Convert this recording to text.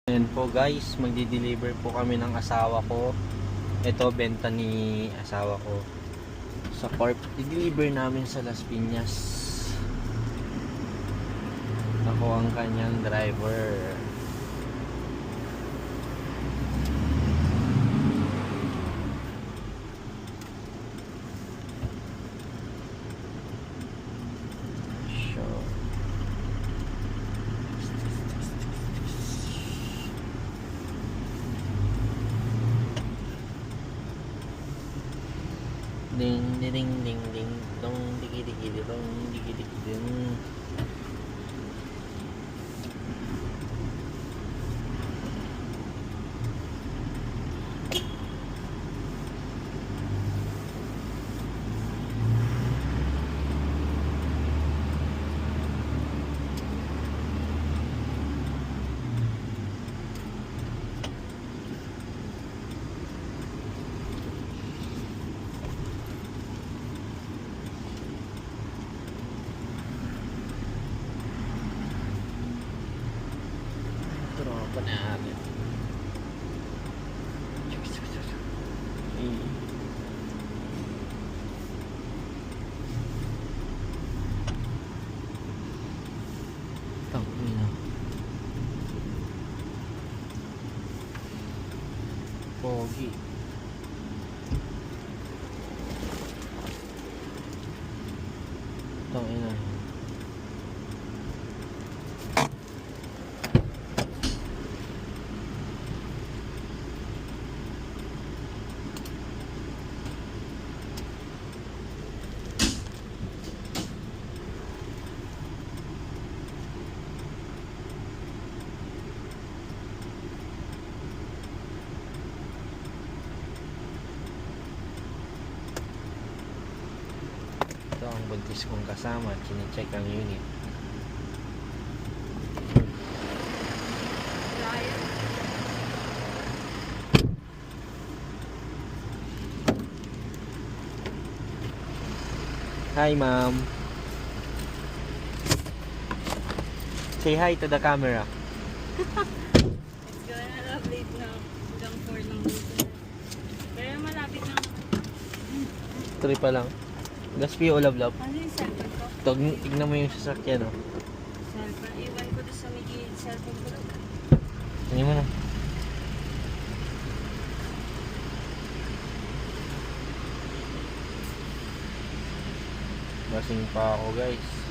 Ayan po guys, magdi-deliver po kami ng asawa ko. Ito, benta ni asawa ko sa Corp. I-deliver namin sa Las Piñas. Ako ang kanyang driver. Ding ding ding ding ding dong digi digi dong digi digi ding. Tropa natin. Tangina. Pogi. Tangina. Ito ang buntis kong kasama. Chine-check ang unit. Hi ma'am. Say hi to the camera. It's gonna late na. Hanggang 4 lang dito. Pero malapit na. 3 pa lang. Gaspi o lablab. Ano yung cellphone ko? Tignan mo yung sasakyan, oh. Cellphone. Iwan ko doon sa may gilid cellphone ko. Ano mo na? Lasing pa ako guys.